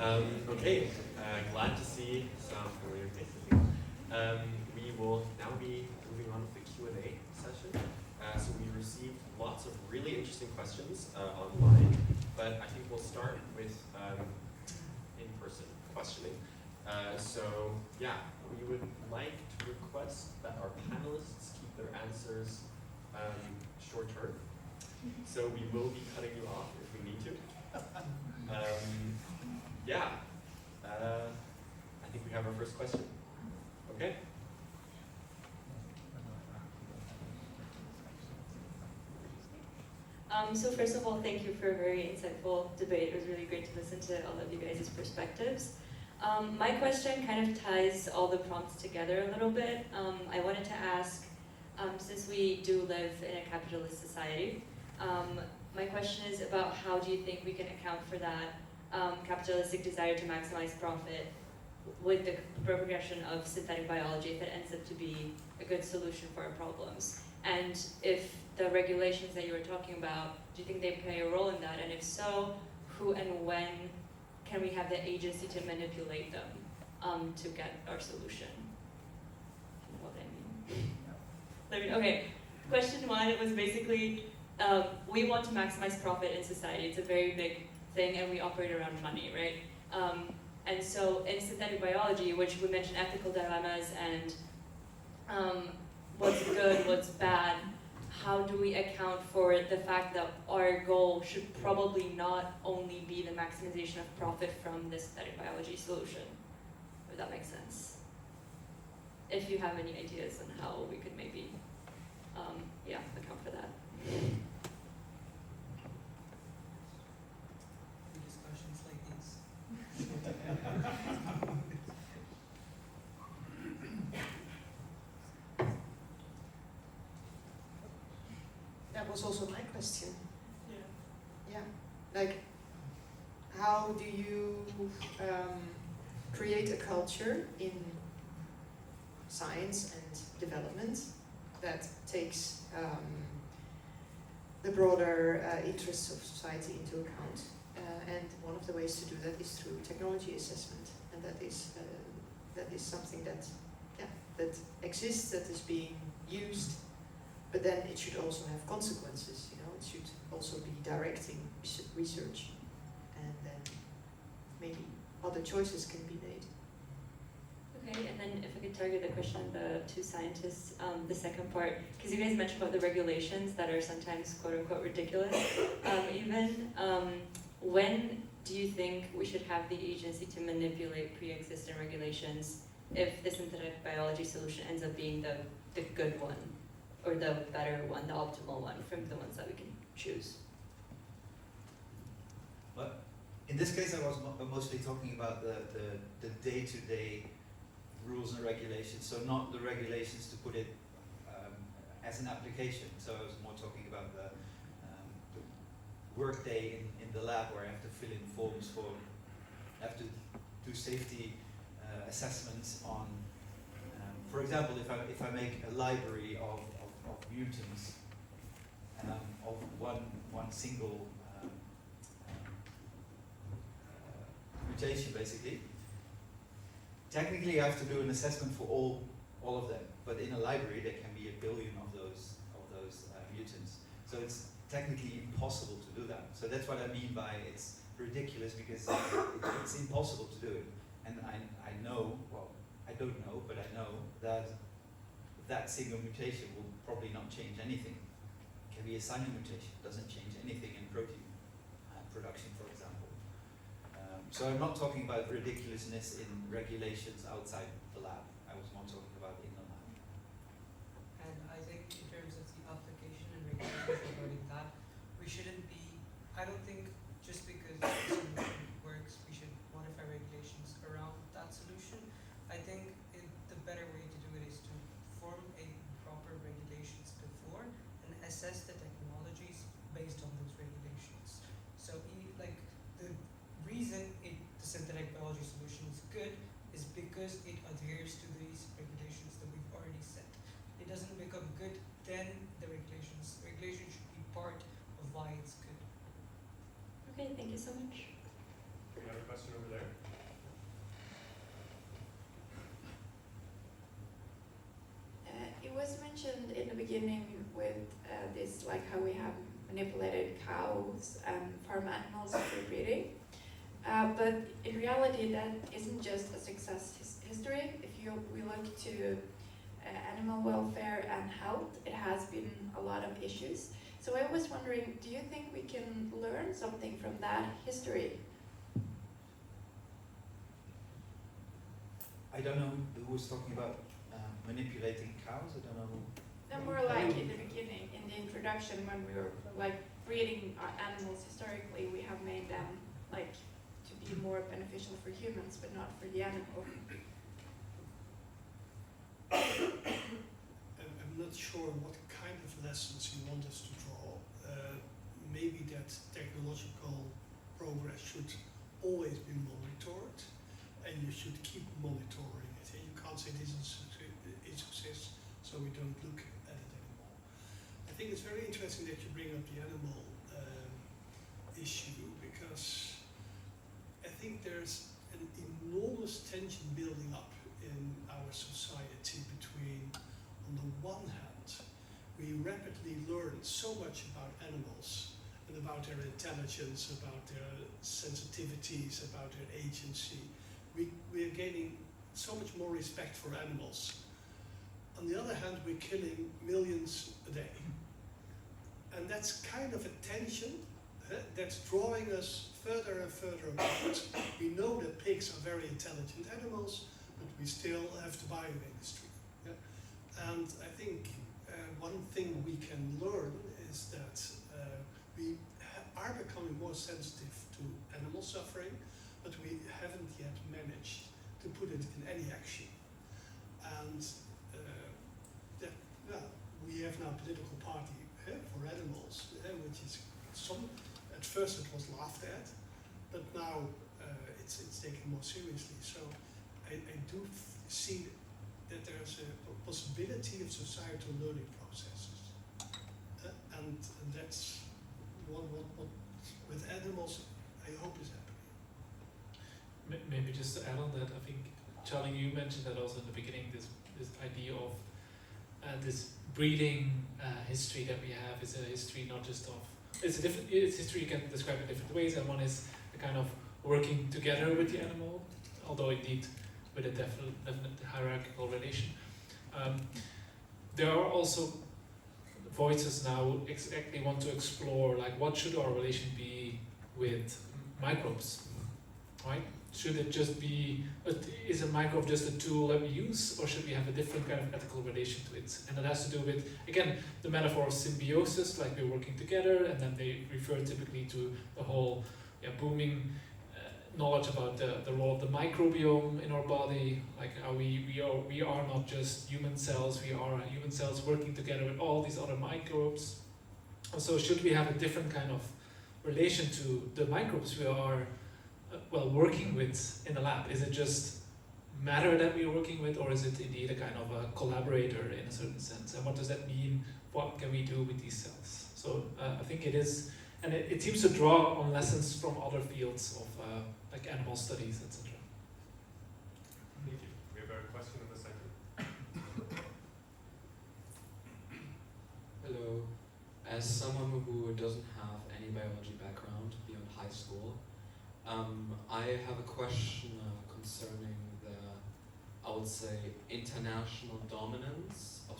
Okay, glad to see some familiar faces. We will now be moving on with the Q&A session. So we received lots of really interesting questions online, but I think we'll start with in-person questioning. So yeah, we would like to request that our panelists keep their answers short-term. So we will be cutting you off if we need to. Yeah, I think we have our first question. Okay. So first of all, thank you for a very insightful debate. It was really great to listen to all of you guys' perspectives. My question kind of ties all the prompts together a little bit. I wanted to ask, since we do live in a capitalist society, my question is about how do you think we can account for that capitalistic desire to maximize profit with the progression of synthetic biology if it ends up to be a good solution for our problems? And if the regulations that you were talking about, do you think they play a role in that? And if so, who and when can we have the agency to manipulate them to get our solution? You know what I mean? Okay, question one was basically, we want to maximize profit in society. It's a very big thing, and we operate around money, right? And so in synthetic biology, which we mentioned ethical dilemmas and what's good, what's bad, how do we account for the fact that our goal should probably not only be the maximization of profit from the synthetic biology solution? If that makes sense. If you have any ideas on how we could maybe, account for that. Discussions like these. That was also my question. Yeah. Yeah. Like, how do you create a culture in science and development that takes the broader interests of society into account? And one of the ways to do that is through technology assessment, and that is something that exists, that is being used. But then it should also have consequences, you know, it should also be directing research, and then maybe other choices can be made. Okay, and then if I could target the question of the two scientists, the second part, because you guys mentioned about the regulations that are sometimes quote unquote ridiculous, when do you think we should have the agency to manipulate pre-existing regulations if the synthetic biology solution ends up being the good one? Or the better one, the optimal one, from the ones that we can choose? Well, in this case, I was mostly talking about the day-to-day rules and regulations, so not the regulations to put it as an application. So I was more talking about the work day in the lab, where I have to fill in forms I have to do safety assessments on, for example, if I make a library of mutants of one single mutation, basically. Technically, I have to do an assessment for all of them, but in a library there can be a billion of those mutants. So it's technically impossible to do that. So that's what I mean by it's ridiculous, because it's impossible to do it. And I know, well, I don't know, but I know that single mutation will probably not change anything. It can be a single mutation, doesn't change anything in protein production, for example. So I'm not talking about ridiculousness in regulations outside the lab. I was more talking about in the lab. And I think in terms of the application and regulations regarding that, we shouldn't be, I don't think just because the solution works, we should modify regulations around that solution. I think the better way to do it is to form a proper regulations before and assess the technologies based on those regulations. So like the reason the synthetic biology solution is good is because it adheres to these regulations that we've already set. It doesn't become good, then the regulations should be part of why it's good. Okay, thank you so much. We have a question over there. beginning with this, like how we have manipulated cows and farm animals for breeding. But in reality, that isn't just a success history. If we look to animal welfare and health, it has been a lot of issues. So I was wondering, do you think we can learn something from that history? I don't know who was talking about manipulating cows. I don't know. No, more like in the beginning, in the introduction, when we were like breeding animals historically, we have made them like to be more beneficial for humans, but not for the animal. I'm not sure what kind of lessons you want us to draw. Maybe that technological progress should always be monitored, and you should keep monitoring it. And you can't say this is a success, so we don't look at it anymore. I think it's very interesting that you bring up the animal issue, because I think there's an enormous tension building up in our society between, on the one hand, we rapidly learn so much about animals and about their intelligence, about their sensitivities, about their agency. We are gaining so much more respect for animals. On the other hand, we're killing millions a day. And that's kind of a tension that's drawing us further and further apart. We know that pigs are very intelligent animals, but we still have the bio industry. Yeah? And I think one thing we can learn is that we are becoming more sensitive to animal suffering, but we haven't yet managed to put it in any action. And we have now a political party for animals, which is at first it was laughed at, but now it's taken more seriously. So I do see that there's a possibility of societal learning processes, and that's what with animals I hope is happening. Maybe just to add on that, I think Charlie, you mentioned that also in the beginning. This idea of this breeding history that we have is a history not just of it's history you can describe in different ways, and one is the kind of working together with the animal, although indeed with a definite hierarchical relation. There are also voices now exactly want to explore, like, what should our relation be with microbes, right? Should it just be, is a microbe just a tool that we use, or should we have a different kind of ethical relation to it? And that has to do with, again, the metaphor of symbiosis, like we're working together, and then they refer typically to the whole booming knowledge about the role of the microbiome in our body, like how we are not just human cells, we are human cells working together with all these other microbes. So should we have a different kind of relation to the microbes we are working with in the lab? Is it just matter that we're working with, or is it indeed a kind of a collaborator in a certain sense? And what does that mean? What can we do with these cells? So I think it is, and it seems to draw on lessons from other fields of like animal studies, etc. Thank you. We have a question in the center. Hello. As someone who doesn't have any biology background beyond high school, I have a question concerning the, I would say, international dominance of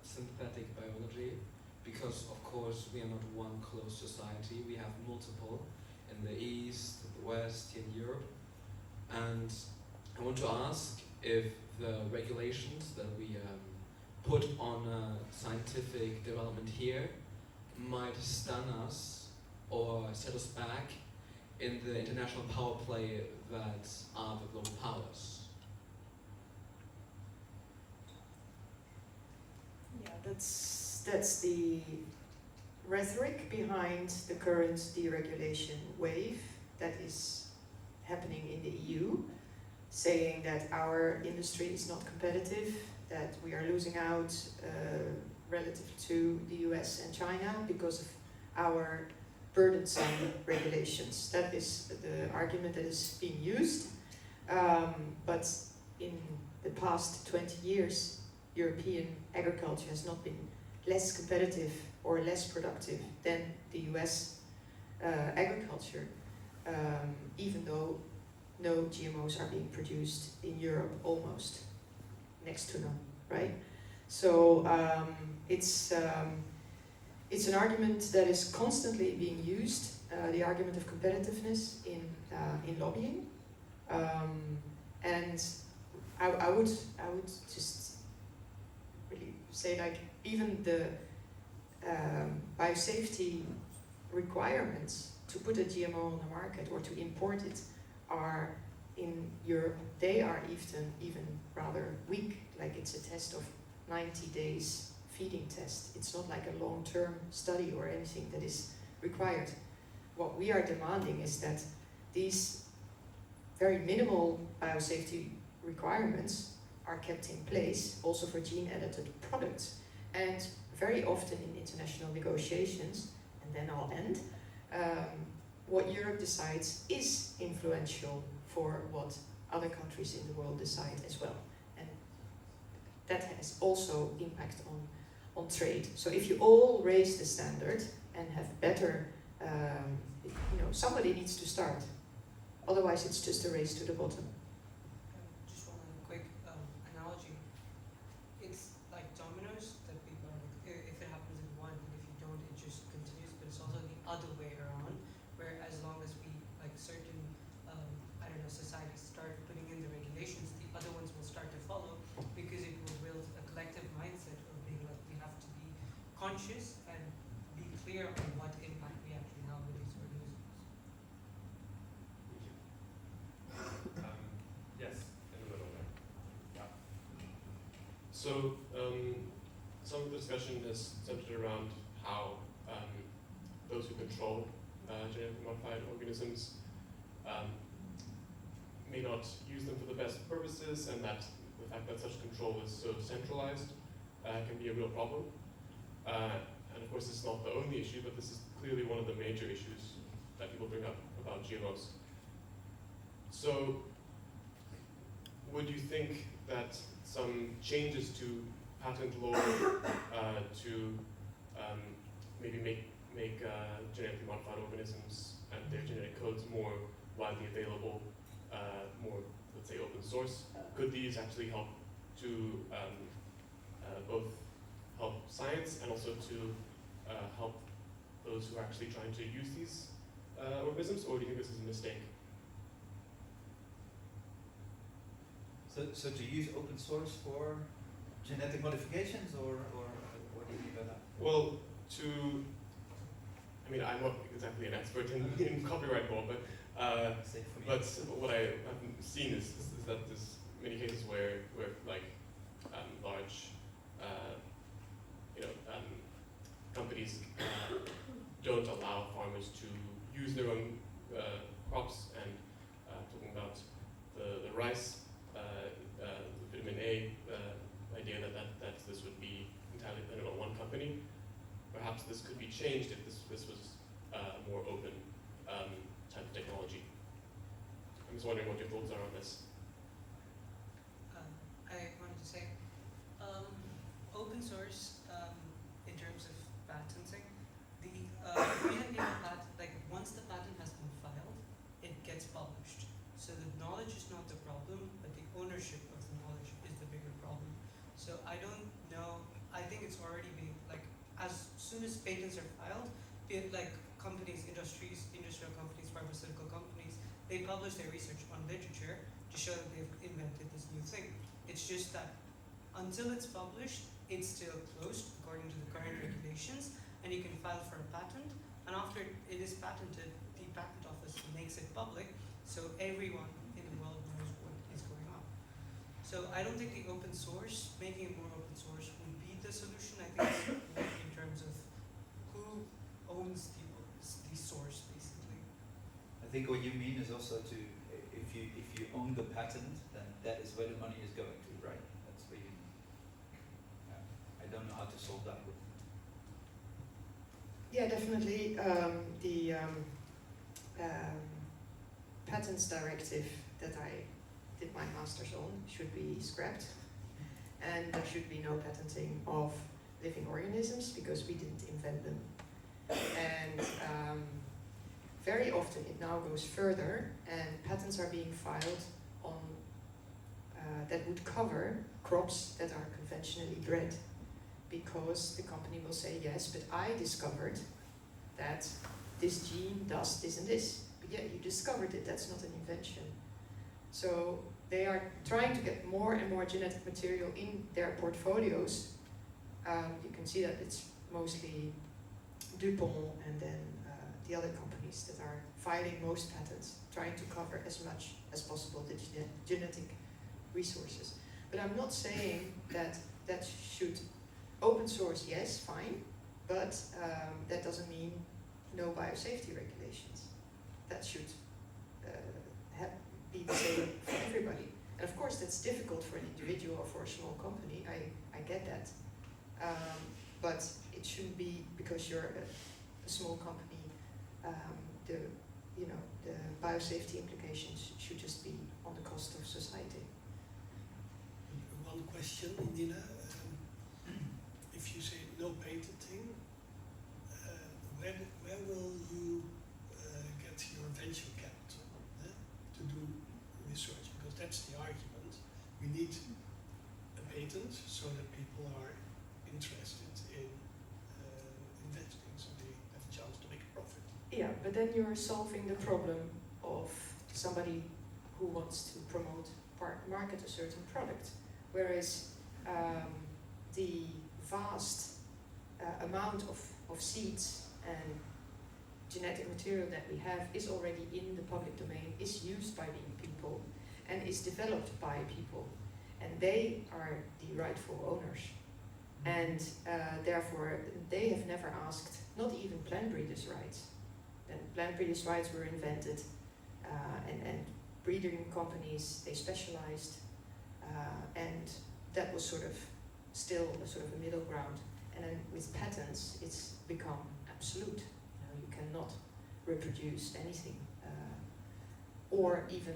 synthetic biology, because of course we are not one closed society, we have multiple in the East, the West, here in Europe, and I want to ask if the regulations that we put on scientific development here might stun us or set us back in the international power play that are the global powers. Yeah, that's the rhetoric behind the current deregulation wave that is happening in the EU, saying that our industry is not competitive, that we are losing out relative to the US and China because of our burdensome regulations. That is the argument that is being used. But in the past 20 years, European agriculture has not been less competitive or less productive than the US agriculture, even though no GMOs are being produced in Europe, almost, next to none, right? So it's an argument that is constantly being used, the argument of competitiveness in lobbying, and I would just really say, like, even the biosafety requirements to put a GMO on the market or to import it are in Europe, they are even rather weak. Like, it's a test of 90 days feeding test. It's not like a long-term study or anything that is required. What we are demanding is that these very minimal biosafety requirements are kept in place also for gene-edited products. And very often in international negotiations, and then I'll end, what Europe decides is influential for what other countries in the world decide as well. And that has also impact on trade. So if you all raise the standard and have better, somebody needs to start. Otherwise it's just a race to the bottom. Just one quick analogy. It's like dominoes that people are like, if it happens in one, and if you don't, it just continues. But it's also the other way around, where as long as we, like certain, societies start putting in the regulations, the other ones will start to follow, because it will build a collective mindset of being like, we have to be conscious and be clear on what impact we actually have with these organisms. Yes, in the middle there. Yeah. So, some of the discussion is centered around how those who control genetically modified organisms may not use them for the best purposes, and that the fact that such control is so centralized can be a real problem. And of course, this is not the only issue, but this is clearly one of the major issues that people bring up about GMOs. So, would you think that some changes to patent law to maybe make genetically modified organisms and their genetic codes more widely available, more, let's say, open source, could these actually help to both help science and also to help those who are actually trying to use these organisms, or do you think this is a mistake? So to use open source for genetic modifications, or what do you mean by that? Well, I'm not exactly an expert in copyright law, but what I have seen is that there's many cases where like large companies don't allow farmers to use their own crops, and talking about the rice, the vitamin A, the idea that this would be entirely dependent on one company. Perhaps this could be changed if this was more open type of technology. I'm just wondering what your thoughts are on this. I wanted to say, open source, in terms of patenting, the reason people patent, like once the patent has been filed, it gets published. So the knowledge is not the problem, but the ownership of the knowledge is the bigger problem. So I don't know, I think it's already been, like, as soon as patents are filed, like companies, industrial companies, pharmaceutical companies, they publish their research on literature to show that they've invented this new thing. It's just that until it's published, it's still closed according to the current regulations, and you can file for a patent, and after it is patented, the patent office makes it public, so everyone in the world knows what is going on. So I don't think the open source, making it more open source, would be the solution. I think it's more in terms of who owns the source, basically. I think what you mean is also to, if you own the patent, then that is where the money is going to, right? That's what you mean. Yeah. I don't know how to solve that one. Yeah, definitely. The patents directive that I did my master's on should be scrapped, and there should be no patenting of living organisms because we didn't invent them. And very often it now goes further, and patents are being filed on that would cover crops that are conventionally bred, because the company will say, yes, but I discovered that this gene does this and this. But yeah, you discovered it, that's not an invention. So they are trying to get more and more genetic material in their portfolios. You can see that it's mostly DuPont and then the other companies that are filing most patents, trying to cover as much as possible the genetic resources. But I'm not saying that that should, open source, yes, fine, but that doesn't mean no biosafety regulations. That should be the same for everybody. And of course that's difficult for an individual or for a small company, I get that. But it shouldn't be because you're a small company, the biosafety implications should just be on the cost of society. One question, Nina. If you say no patenting, where will you get your venture capital to do research? Because that's the argument. We need a patent so that people are interested in investing, so they have a chance to make a profit. Yeah, but then you're solving the problem of somebody who wants to promote, market a certain product. Whereas the vast amount of seeds and genetic material that we have is already in the public domain, is used by the people, and is developed by people. And they are the rightful owners. And therefore, they have never asked, not even plant breeders' rights. And plant breeders' rights were invented, and breeding companies, they specialized, and that was sort of still a sort of a middle ground. And then with patents, it's become absolute. You cannot reproduce anything, or even.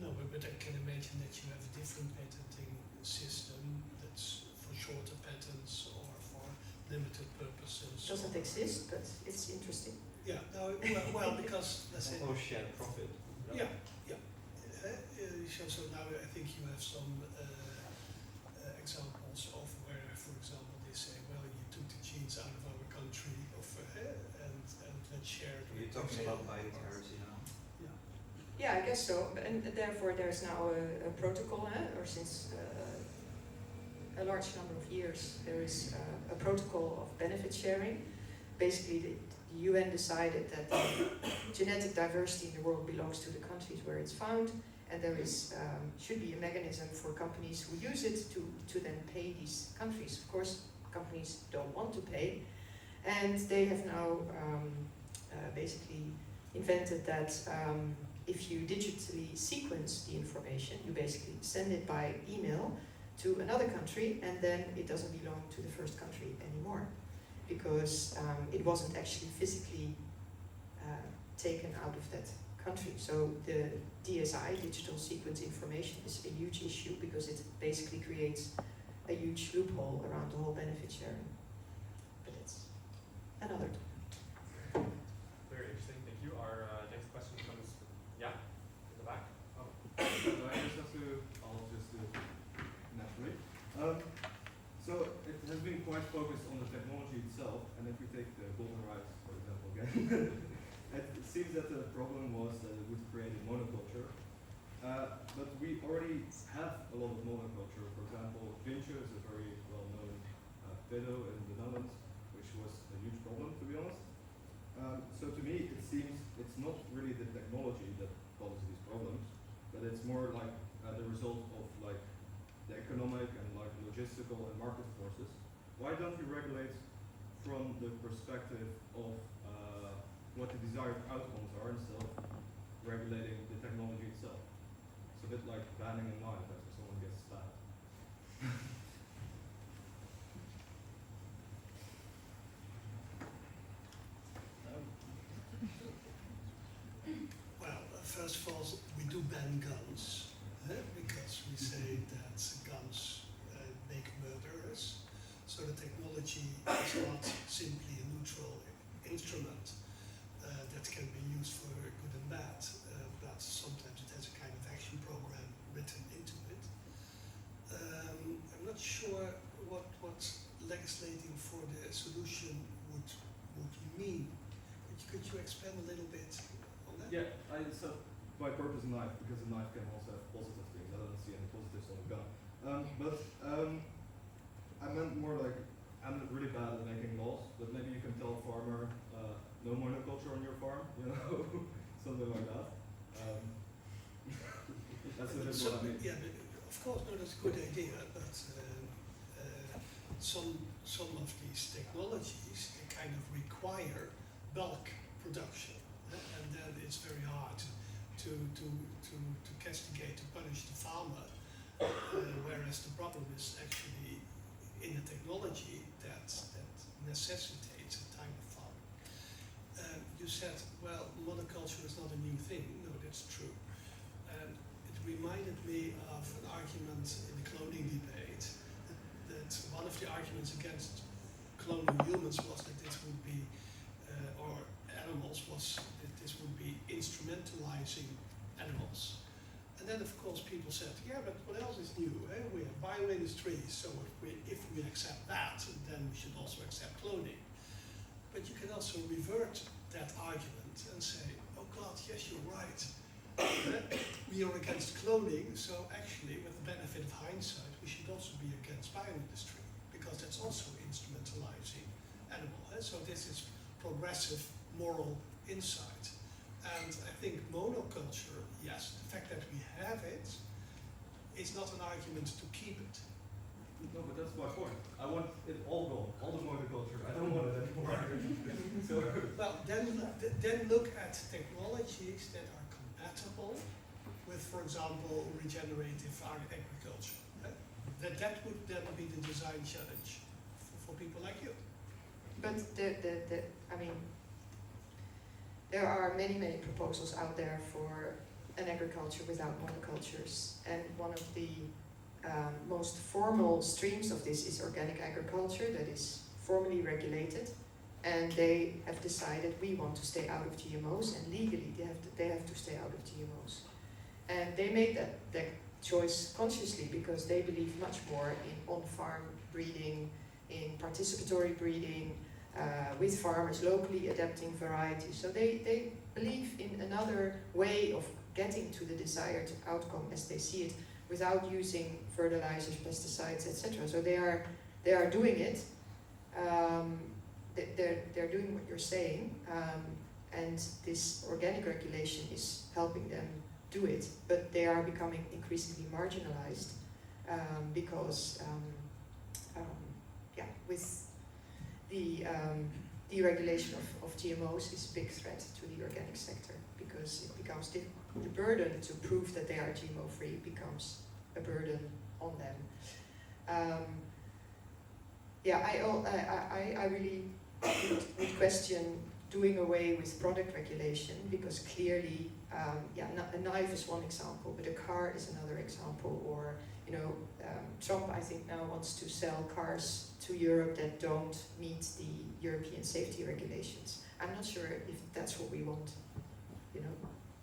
No, but I can imagine that you have a different patenting system that's for shorter patents or for limited purposes. It doesn't exist, but it's interesting. Yeah, no, well, because let's say. Or share profit. Yeah, yeah. So now I think you have some examples of where, for example, they say, well, you took the genes out of our country, and let's share it. You're talking about biotechnology now. Yeah, I guess so. And therefore, there's now a protocol, or since a large number of years, there is a protocol of benefit sharing. Basically, the UN decided that the genetic diversity in the world belongs to the countries where it's found, and there is should be a mechanism for companies who use it to then pay these countries. Of course, companies don't want to pay, and they have now basically invented that if you digitally sequence the information, you basically send it by email to another country, and then it doesn't belong to the first country anymore, because it wasn't actually physically taken out of that country. So the DSI, digital sequence information, is a huge issue because it basically creates a huge loophole around the whole benefit sharing. But it's another topic. Very interesting, thank you. Our next question comes, in the back. Oh, so I just have to, I'll just do it naturally. So it has been quite focused on the technology itself, and if we take the golden rights, for example, again, it seems that the problem was that it would create a monoculture. But we already have a lot of monoculture. For example, Vinci is a very well-known potato in the Netherlands, which was a huge problem, to be honest. So to me, it seems it's not really the technology that causes these problems, but it's more like the result of like the economic and like logistical and market forces. Why don't you regulate from the perspective of what the desired outcomes are instead of regulating the technology itself? It's a bit like banning a knife after someone gets stabbed. Well, first of all, we do ban guns, because we say that guns make murderers. So the technology technology is not simply a neutral instrument that can be used for good and bad, but sometimes it has a kind of action program written into it. I'm not sure what legislating for the solution would mean. Could you expand a little bit on that? Yeah, I said by purpose knife, because a knife can also have positive things. I don't see any positives on the gun. I meant more like, I'm really bad at making laws, but maybe you can tell a farmer, no monoculture on your farm, you know, something like that. That's a bit what I mean. Yeah, but of course, no, that's a good idea, but some of these technologies, they kind of require bulk production, and then it's very hard to castigate, to punish the farmer, whereas the problem is actually in the technology that necessitates a type of farming. You said, well, monoculture is not a new thing. No, that's true. It reminded me of an argument in the cloning debate, that one of the arguments against cloning humans was that this would be, or animals, was that this would be instrumentalizing animals. And then of course people said, yeah, but what else is new? Eh? We have bioindustry, so if we accept that, then we should also accept cloning. But you can also revert that argument and say, oh God, yes, you're right. We are against cloning, so actually with the benefit of hindsight, we should also be against bioindustry, because that's also instrumentalizing animal. Eh? So this is progressive moral insight. And I think monoculture, yes, the fact that we have it is not an argument to keep it. No, but that's my point. I want it all gone, all the monoculture. I don't want it anymore. So, well, then look at technologies that are compatible with, for example, regenerative agriculture. That would then be the design challenge for people like you. But I mean, there are many proposals out there for an agriculture without monocultures, and one of the most formal streams of this is organic agriculture, that is formally regulated, and they have decided we want to stay out of GMOs, and legally they have to stay out of GMOs. And they made that choice consciously because they believe much more in on-farm breeding, in participatory breeding, with farmers locally adapting varieties. So they believe in another way of getting to the desired outcome as they see it, without using fertilizers, pesticides, etc. So they are doing it. They're doing what you're saying, and this organic regulation is helping them do it. But they are becoming increasingly marginalized because, with the deregulation of GMOs is a big threat to the organic sector, because it becomes the burden to prove that they are GMO free becomes a burden on them. I really would question doing away with product regulation, because clearly, a knife is one example, but a car is another example. Or Trump, I think, now wants to sell cars to Europe that don't meet the European safety regulations. I'm not sure if that's what we want,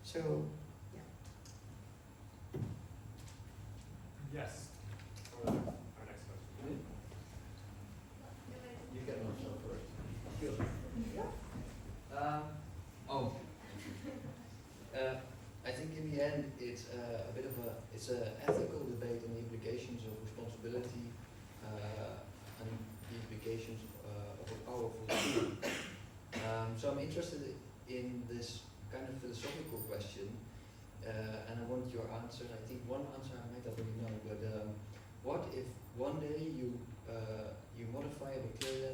So, yeah. Yes. Our next question. You can answer first. Sure. I think in the end it's a bit of it's an ethical debate on the implications of responsibility and the implications of a powerful tool. So I'm interested in this kind of philosophical question, and I want your answer. I think one answer I might already know, but what if one day you modify a bacteria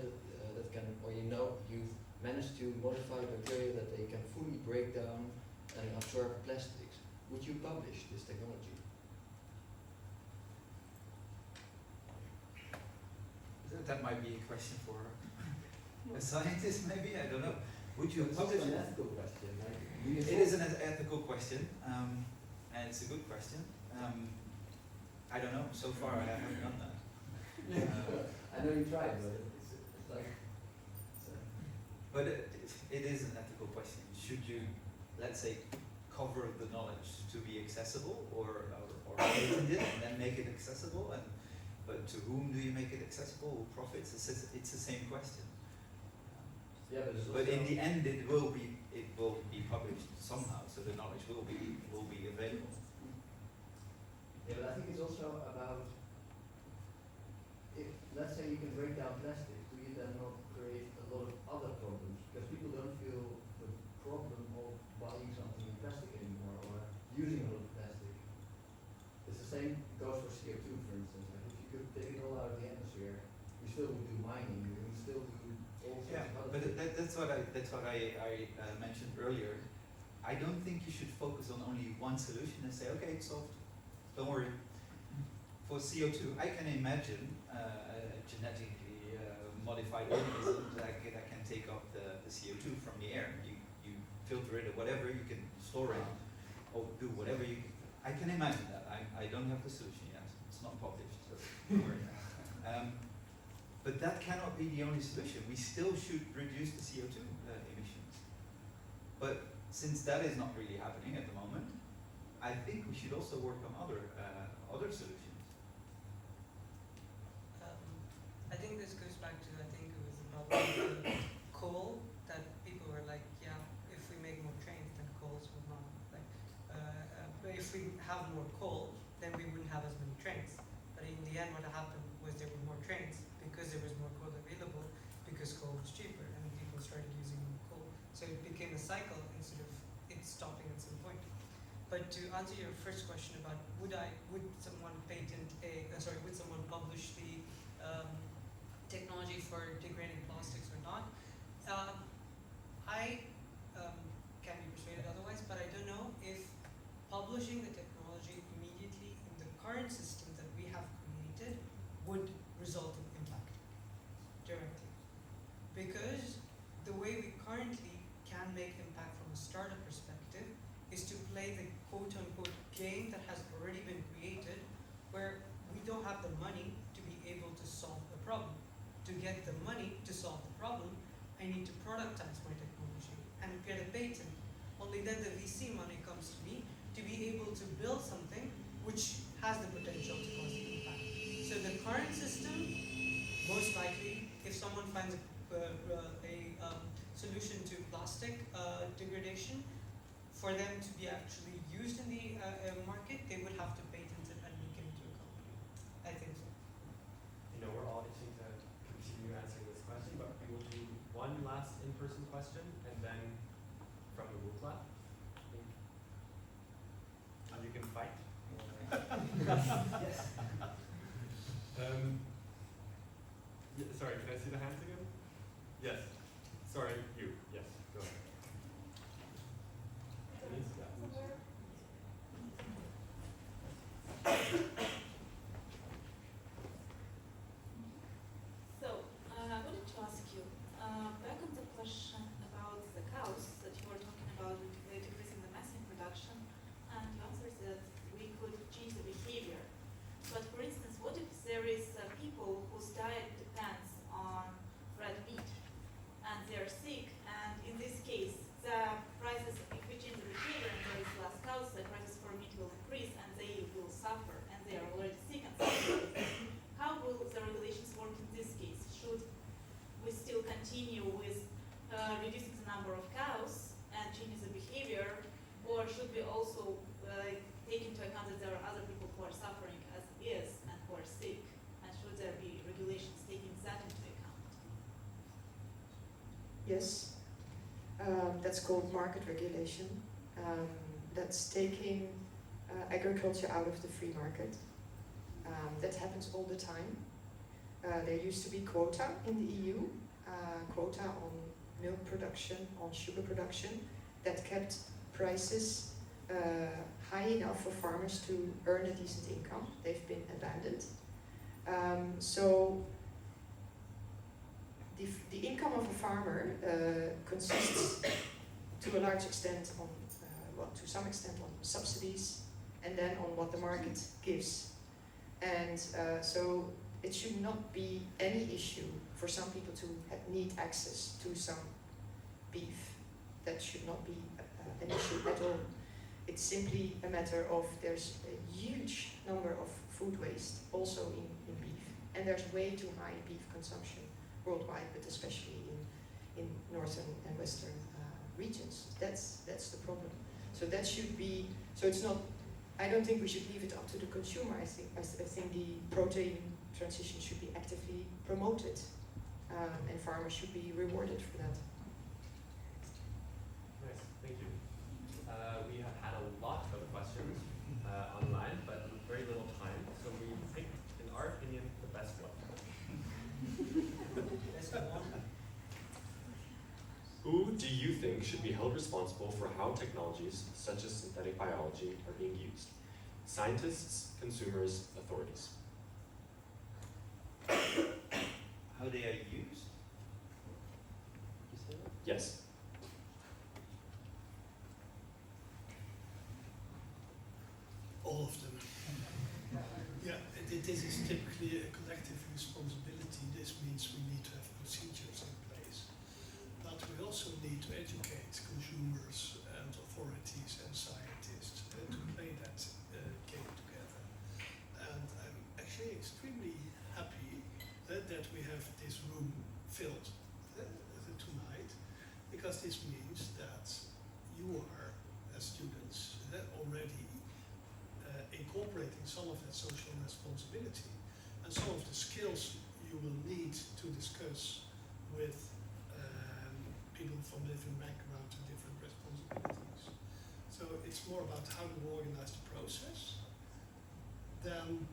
that can, or you've managed to modify bacteria that they can fully break down and absorb plastics? Would you publish this technology? That might be a question for a scientist, maybe, I don't know. Would you It's publish an it? ethical question. It is an ethical question, and it's a good question. I don't know, so far I haven't done that. I know you tried, but like, so. But it is an ethical question. Should you, let's say, cover the knowledge to be accessible, or patent it and then make it accessible? But to whom do you make it accessible? Who profits? It's the same question. Yeah, but, it's But also in the end, it will be published somehow, so the knowledge will be available. yeah, but I think it's also about, if let's say you can break down plastic, do you then not create a lot of other problems? Because people don't feel the problem of buying something in plastic anymore, or using a lot of plastic. It's the same goes for CO2, for instance. Like if you could take it all out of the atmosphere, we still would do mining, we would still do all sorts Yeah, of other but things. that's what I mentioned earlier. I don't think you should focus on only one solution and say, okay, it's solved. Don't worry. For CO2, I can imagine a genetically modified organism that can take up the CO2 from the air. You filter it or whatever, you can store it or do whatever you can. I can imagine that. I don't have the solution yet. It's not published, so don't worry. But that cannot be the only solution. We still should reduce the CO2 emissions. But since that is not really happening at the moment, I think we should also work on other solutions. I think this goes back to, I think it was the problem with coal, that people were like, yeah, if we make more trains, then coals will not, like, but if we have more coal, then we wouldn't have as many trains. But in the end, what happened was there were more trains because there was more coal available, because coal was cheaper, and people started using more coal. So it became a cycle instead of it stopping at some point. But to answer your first question about would someone publish the technology for degrading plastics or not, I can be persuaded otherwise, but I don't know if publishing the technology immediately in the current system that we have created would result in impact directly. Because the way we currently can make impact from a startup perspective is to play the quote-unquote game that has already been created, where we don't have the money to be able to solve the problem. To get the money to solve the problem, I need to productize my technology and get a patent. Only then the VC money comes to me to be able to build something which has the potential to cause the impact. So the current system, most likely, if someone finds a solution to plastic degradation, for them to be actually used in the market, they would have to patent it and make it into a company. I think so. You know, we're all itching to continue answering this question, but we will do one last in-person question, and then from the Whoop Lab. And you can fight. Yes. Sorry, can I see the hands again? Yes. Sorry, you. Yes, go ahead. Denise, yeah. So, I wanted to ask you, back on the question about the cows that you were talking about decreasing the methane production, and you answered that we could change the behavior. But for instance, what if there is people whose diet depends on red meat, and they are sick, and in this case, the prices, if we change the behavior and there is less cows, the prices for meat will increase, and they will suffer, and they are already sick and suffering. How will the regulations work in this case? Should we still continue with reducing the number of cows and changing the behavior, or should we also take into account that there are other people who are suffering as is and who are sick, and should there be regulations taking that into account? Yes, that's called market regulation. That's taking agriculture out of the free market. That happens all the time. There used to be quota in the EU, quota on milk production, on sugar production, that kept prices high enough for farmers to earn a decent income. They've been abandoned. So the income of a farmer consists to a large extent on, to some extent on subsidies, and then on what the market gives. And so it should not be any issue for some people to need access to some beef. That should not be an issue at all. It's simply a matter of there's a huge number of food waste also in beef, and there's way too high beef consumption worldwide, but especially in northern and western regions. That's the problem. So that should be. So it's not. I don't think we should leave it up to the consumer. I think the protein transition should be actively promoted, and farmers should be rewarded for that. Nice, thank you. We have had a lot of questions online, but with very little time, so we picked, in our opinion, the best one. Who do you think should be held responsible for how technologies, such as synthetic biology, are being used? Scientists, consumers, authorities? How they are used? Yes. All of them. Yeah, this is typically a collective responsibility. This means we need to have procedures in place. But we also need to educate consumers and authorities and scientists to play that game together. And I'm actually extremely happy that we have this room filled tonight, because this means that you are, as students, already incorporating some of that social responsibility and some of the skills you will need to discuss with people from different backgrounds and different responsibilities. So it's more about how to organize the process than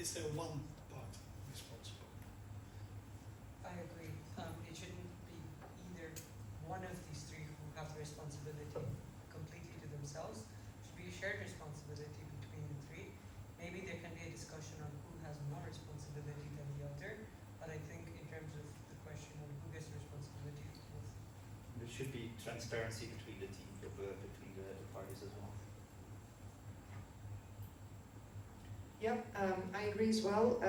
is there one part responsible. I agree. It shouldn't be either one of these three who have the responsibility completely to themselves. It should be a shared responsibility between the three. Maybe there can be a discussion on who has more responsibility than the other, but I think in terms of the question of who gets the responsibility, There should be transparency between the team, between the parties as well. Yeah, I agree as well.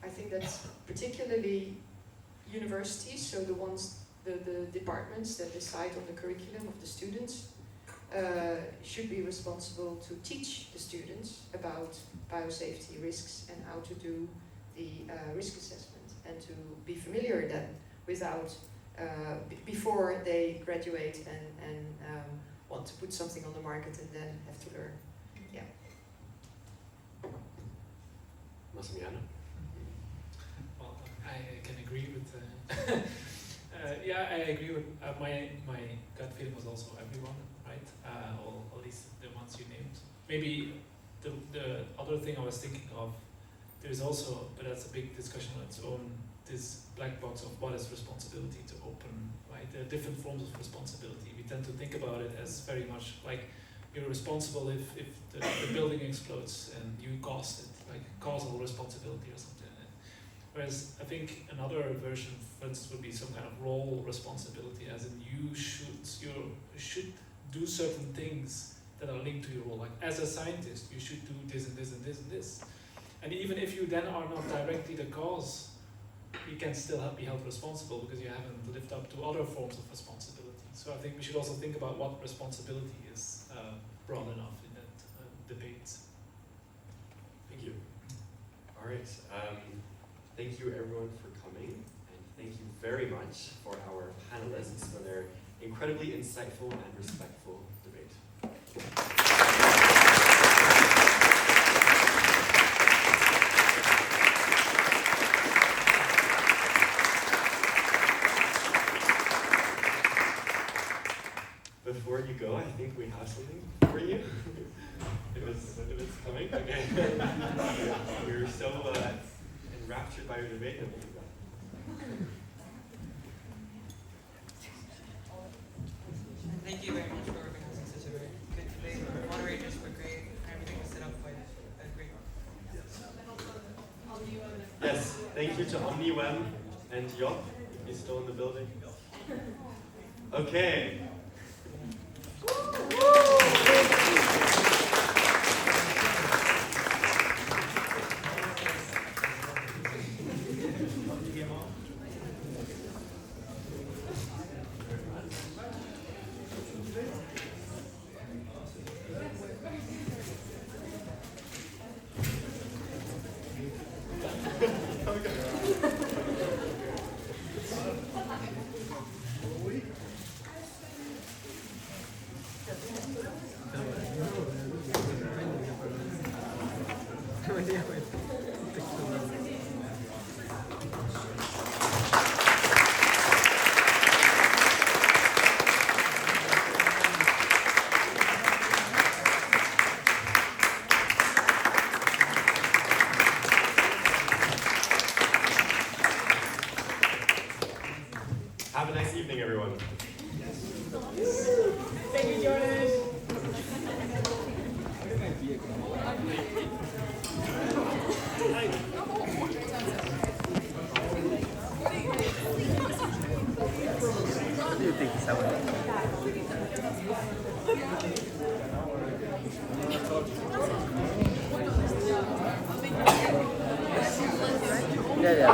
I think that particularly universities, so the departments that decide on the curriculum of the students, should be responsible to teach the students about biosafety risks and how to do the risk assessment, and to be familiar then without before they graduate and want to put something on the market and then have to learn. Yeah. Massimiliano? Well, I can agree with. Yeah, I agree with my gut feeling was also everyone, right? Or at least the ones you named. Maybe the other thing I was thinking of, there's also, but that's a big discussion on its own, this black box of what is responsibility to open, right? There are different forms of responsibility. We tend to think about it as very much like you're responsible if the building explodes and you caused it, like causal responsibility or something. Whereas I think another version, for instance, would be some kind of role responsibility, as in you should do certain things that are linked to your role. Like as a scientist, you should do this and this and this and this. And even if you then are not directly the cause, you can still be held responsible because you haven't lived up to other forms of responsibility. So I think we should also think about what responsibility is broad enough in that debate. Thank you. All right. Thank you everyone for coming, and thank you very much for our panelists for their incredibly insightful and respectful debate. Before you go, I think we have something for you. if it's coming, okay. We're so enraptured by your debate that we'll do that. thank you very much for organizing such a very good debate. The moderators were great, and everything was set up quite great. Yes, thank you to OmniWeb and Job, if he's still in the building. Okay. Have a nice evening, everyone. Thank you, Jordan. What do you think, Isabel? Yeah, yeah.